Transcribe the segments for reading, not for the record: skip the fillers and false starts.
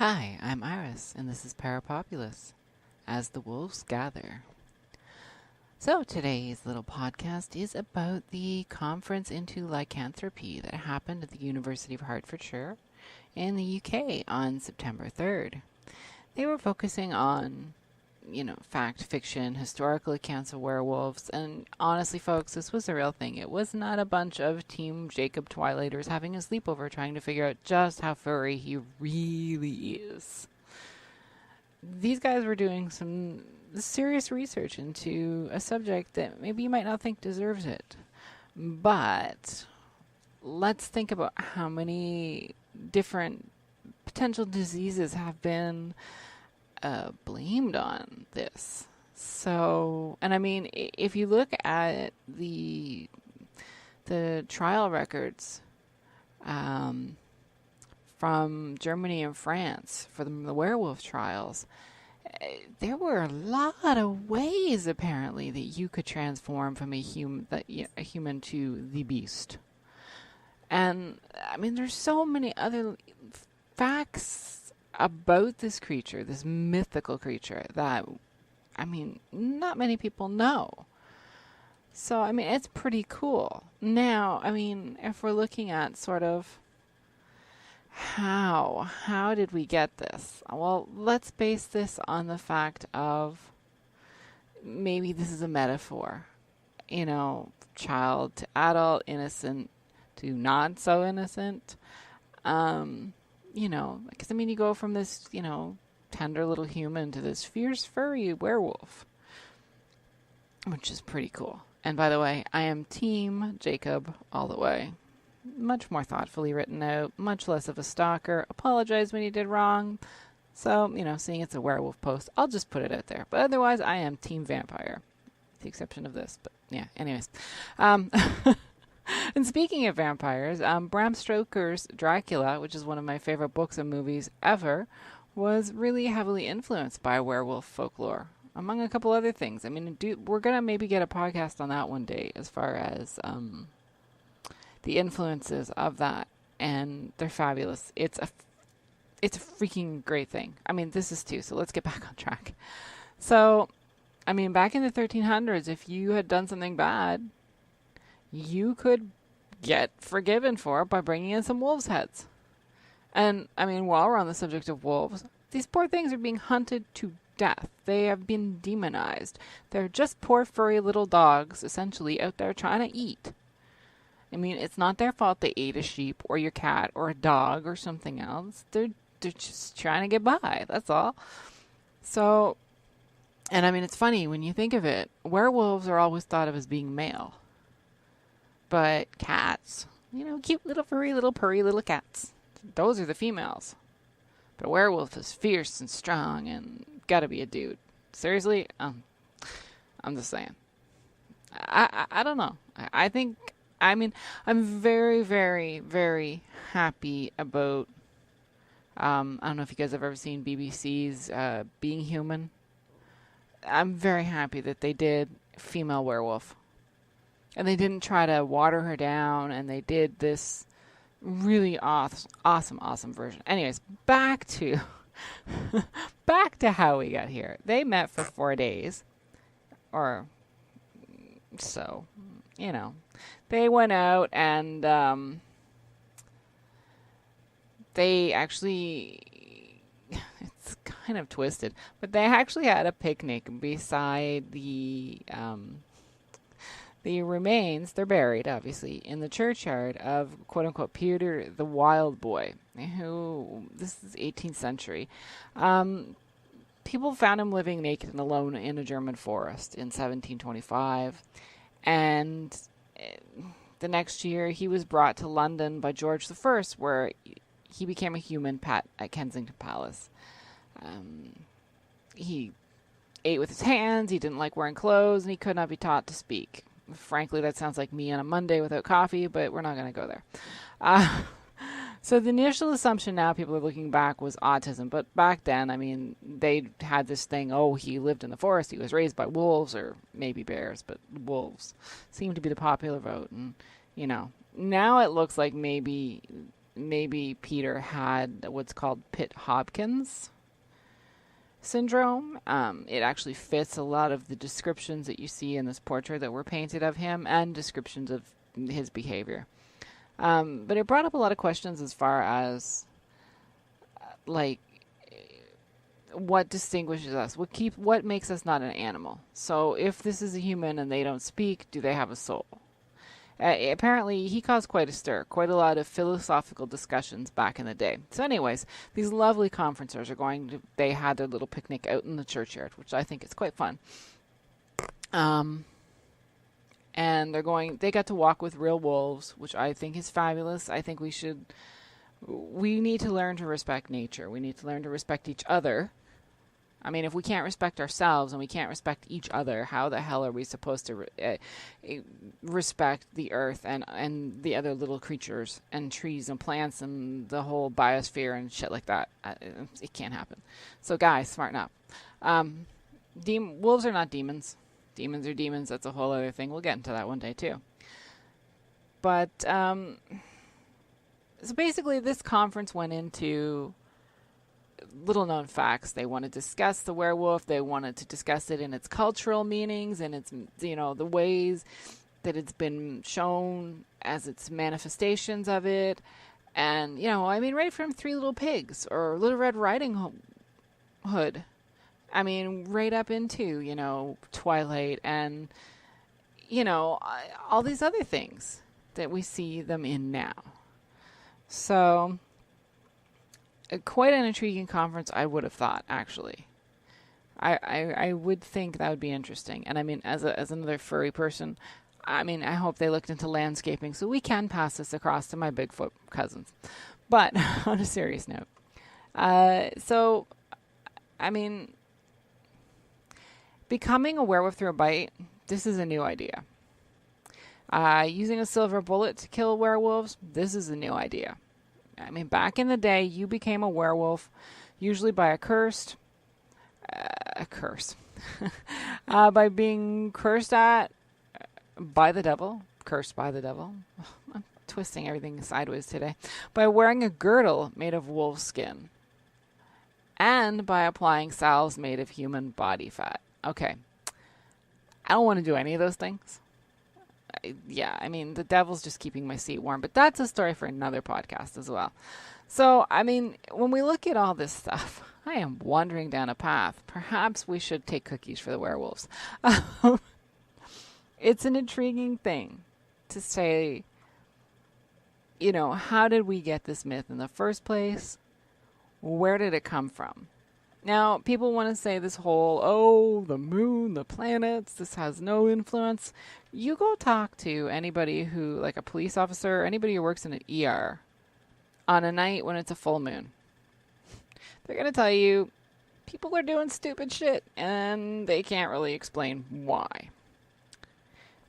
Hi, I'm Iris, and this is Parapopulous, As the Wolves Gather. So today's little podcast is about the conference into lycanthropy that happened at the University of Hertfordshire in the UK on September 3rd. They were focusing on, fact, fiction, historical accounts of werewolves, and honestly, folks, this was a real thing. It was not a bunch of Team Jacob Twilighters having a sleepover trying to figure out just how furry he really is. These guys were doing some serious research into a subject that maybe you might not think deserves it. But let's think about how many different potential diseases have been blamed on this. So, and I mean, if you look at the trial records from Germany and France for the werewolf trials, there were a lot of ways apparently that you could transform from a human to the beast. And I mean, there's so many other facts about this creature, this mythical creature, that, I mean, not many people know. So, I mean, it's pretty cool. Now, I mean, if we're looking at sort of how did we get this? Well, let's base this on the fact of maybe this is a metaphor. Child to adult, innocent to not so innocent. Because I mean, you go from this, tender little human to this fierce, furry werewolf, which is pretty cool. And by the way, I am Team Jacob all the way. Much more thoughtfully written out, much less of a stalker. Apologize when you did wrong. So, seeing it's a werewolf post, I'll just put it out there. But otherwise, I am Team Vampire, with the exception of this. But yeah, anyways. And speaking of vampires, Bram Stoker's Dracula, which is one of my favorite books and movies ever, was really heavily influenced by werewolf folklore, among a couple other things. I mean, we're going to maybe get a podcast on that one day as far as the influences of that, and they're fabulous. It's a freaking great thing. I mean, this is too, so let's get back on track. So, I mean, back in the 1300s, if you had done something bad, you could get forgiven for it by bringing in some wolves' heads. And, I mean, while we're on the subject of wolves, these poor things are being hunted to death. They have been demonized. They're just poor furry little dogs, essentially, out there trying to eat. I mean, it's not their fault they ate a sheep or your cat or a dog or something else. They're just trying to get by, that's all. So, and I mean, it's funny, when you think of it, werewolves are always thought of as being male. But cats, cute little furry little purry little cats, those are the females. But a werewolf is fierce and strong and gotta be a dude. Seriously? I'm just saying. I don't know. I'm very, very, very happy about, I don't know if you guys have ever seen BBC's Being Human. I'm very happy that they did female werewolf. And they didn't try to water her down, and they did this really awesome version. Anyways, back to how we got here. They met for 4 days, or so, They went out and they actually, it's kind of twisted, but they actually had a picnic beside the remains, they're buried, obviously, in the churchyard of, quote-unquote, Peter the Wild Boy, who, this is 18th century. People found him living naked and alone in a German forest in 1725, and the next year he was brought to London by George I, where he became a human pet at Kensington Palace. He ate with his hands, he didn't like wearing clothes, and he could not be taught to speak. Frankly, that sounds like me on a Monday without coffee, but we're not going to go there. So the initial assumption now, people are looking back, was autism. But back then, I mean, they had this thing, he lived in the forest, he was raised by wolves, or maybe bears, but wolves seemed to be the popular vote. And, now it looks like maybe maybe Peter had what's called Pitt-Hopkins syndrome. It actually fits a lot of the descriptions that you see in this portrait that were painted of him and descriptions of his behavior. But it brought up a lot of questions as far as like what distinguishes us, what makes us not an animal. So if this is a human and they don't speak, do they have a soul? Apparently, he caused quite a stir, quite a lot of philosophical discussions back in the day. So anyways, these lovely conferencers they had their little picnic out in the churchyard, which I think is quite fun. And they got to walk with real wolves, which I think is fabulous. I think we need to learn to respect nature. We need to learn to respect each other. I mean, if we can't respect ourselves and we can't respect each other, how the hell are we supposed to respect the earth and the other little creatures and trees and plants and the whole biosphere and shit like that? It can't happen. So guys, smarten up. Wolves are not demons. Demons are demons. That's a whole other thing. We'll get into that one day too. But so basically this conference went into little known facts. They want to discuss the werewolf. They wanted to discuss it in its cultural meanings and its, the ways that it's been shown as its manifestations of it. And, right from Three Little Pigs or Little Red Riding Hood. I mean, right up into, Twilight and, all these other things that we see them in now. So quite an intriguing conference, I would have thought, actually. I would think that would be interesting. And I mean, as another furry person, I hope they looked into landscaping so we can pass this across to my Bigfoot cousins. But on a serious note, becoming a werewolf through a bite, this is a new idea. Using a silver bullet to kill werewolves, this is a new idea. Back in the day, you became a werewolf, usually by a curse, by being cursed at by the devil, cursed by the devil. I'm twisting everything sideways today. By wearing a girdle made of wolf skin, and by applying salves made of human body fat. Okay, I don't want to do any of those things. The devil's just keeping my seat warm, but that's a story for another podcast as well. So, when we look at all this stuff, I am wandering down a path. Perhaps we should take cookies for the werewolves. It's an intriguing thing to say, how did we get this myth in the first place? Where did it come from? Now, people want to say this whole, the moon, the planets, this has no influence. You go talk to anybody who, like a police officer, anybody who works in an ER on a night when it's a full moon. They're going to tell you people are doing stupid shit and they can't really explain why.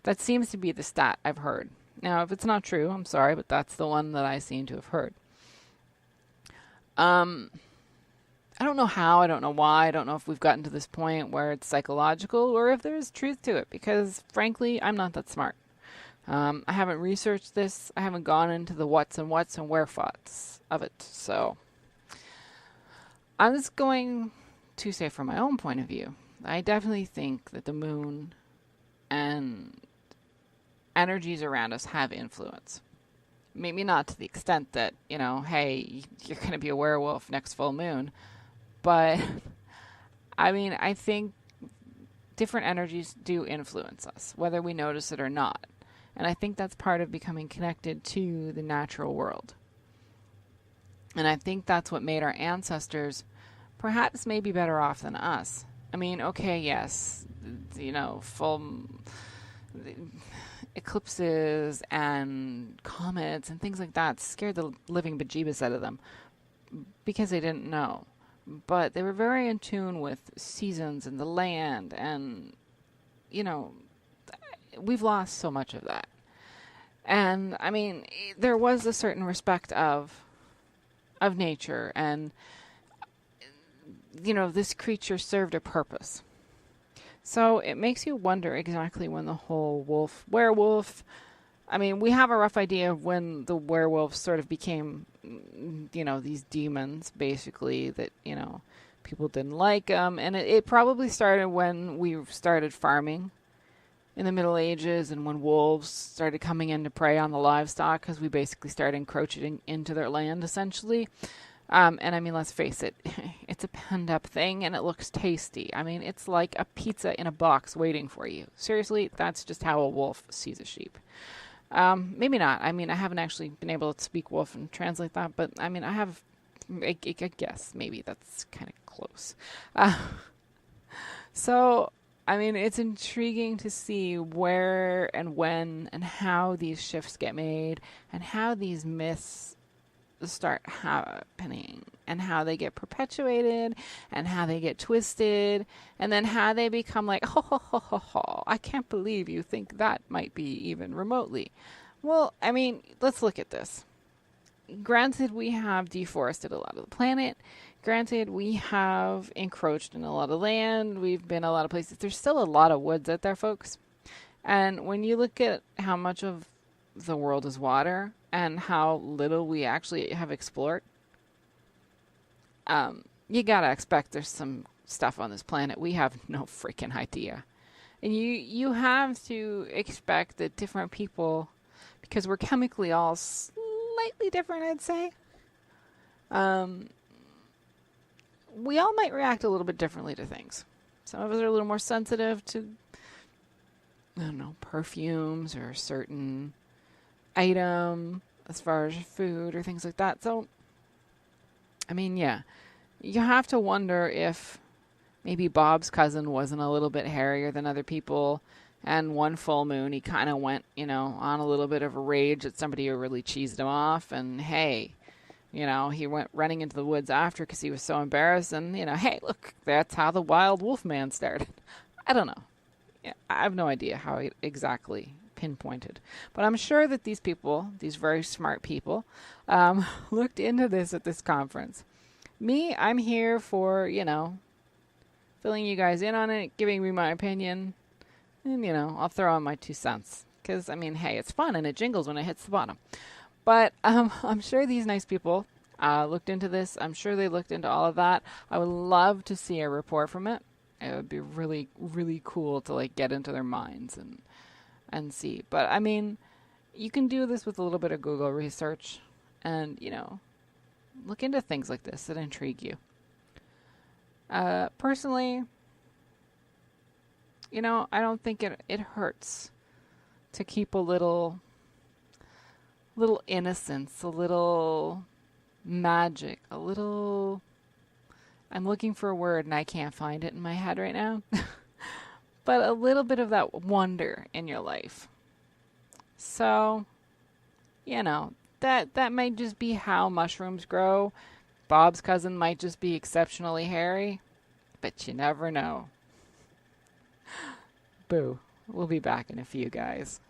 That seems to be the stat I've heard. Now, if it's not true, I'm sorry, but that's the one that I seem to have heard. I don't know how, I don't know why, I don't know if we've gotten to this point where it's psychological or if there's truth to it, because frankly, I'm not that smart. I haven't researched this, I haven't gone into the what's and wherefores of it, so I'm just going to say from my own point of view, I definitely think that the moon and energies around us have influence. Maybe not to the extent that, hey, you're going to be a werewolf next full moon. But, I think different energies do influence us, whether we notice it or not. And I think that's part of becoming connected to the natural world. And I think that's what made our ancestors perhaps maybe better off than us. Okay, yes, full eclipses and comets and things like that scared the living bejeebus out of them because they didn't know. But they were very in tune with seasons and the land, and, we've lost so much of that. And, there was a certain respect of nature, and, this creature served a purpose. So it makes you wonder exactly when the whole werewolf I mean, we have a rough idea of when the werewolves sort of became, these demons, basically, that, people didn't like them. And it probably started when we started farming in the Middle Ages and when wolves started coming in to prey on the livestock because we basically started encroaching into their land, essentially. And I mean, let's face it, it's a penned up thing and it looks tasty. I mean, it's like a pizza in a box waiting for you. Seriously, that's just how a wolf sees a sheep. Maybe not. I mean, I haven't actually been able to speak wolf and translate that, but I mean, I guess maybe that's kind of close. So, I mean, it's intriguing to see where and when and how these shifts get made and how these myths start happening and how they get perpetuated and how they get twisted and then how they become like, ho, ho, ho, ho, ho, I can't believe you think that might be even remotely. Well, I mean, let's look at this. Granted, we have deforested a lot of the planet. Granted, we have encroached in a lot of land. We've been a lot of places. There's still a lot of woods out there, folks. And when you look at how much of the world is water and how little we actually have explored, you gotta expect there's some stuff on this planet we have no freaking idea. And you have to expect that different people, because we're chemically all slightly different, I'd say, we all might react a little bit differently to things. Some of us are a little more sensitive to, I don't know, perfumes or certain item as far as food or things like that. So, I mean, yeah, you have to wonder if maybe Bob's cousin wasn't a little bit hairier than other people, and one full moon he kind of went, on a little bit of a rage at somebody who really cheesed him off, and hey, he went running into the woods after because he was so embarrassed, and, hey, look, that's how the wild wolf man started. I don't know. Yeah, I have no idea how it exactly pinpointed. But I'm sure that these people, these very smart people, looked into this at this conference. Me, I'm here for, filling you guys in on it, giving me my opinion, and, I'll throw in my 2 cents. Because, I mean, hey, it's fun and it jingles when it hits the bottom. But I'm sure these nice people looked into this. I'm sure they looked into all of that. I would love to see a report from it. It would be really, really cool to, get into their minds and see. But, I mean, you can do this with a little bit of Google research and, look into things like this that intrigue you. Personally, I don't think it hurts to keep a little innocence, a little magic, a little... I'm looking for a word and I can't find it in my head right now. But a little bit of that wonder in your life. So, that might just be how mushrooms grow. Bob's cousin might just be exceptionally hairy. But you never know. Boo. We'll be back in a few, guys.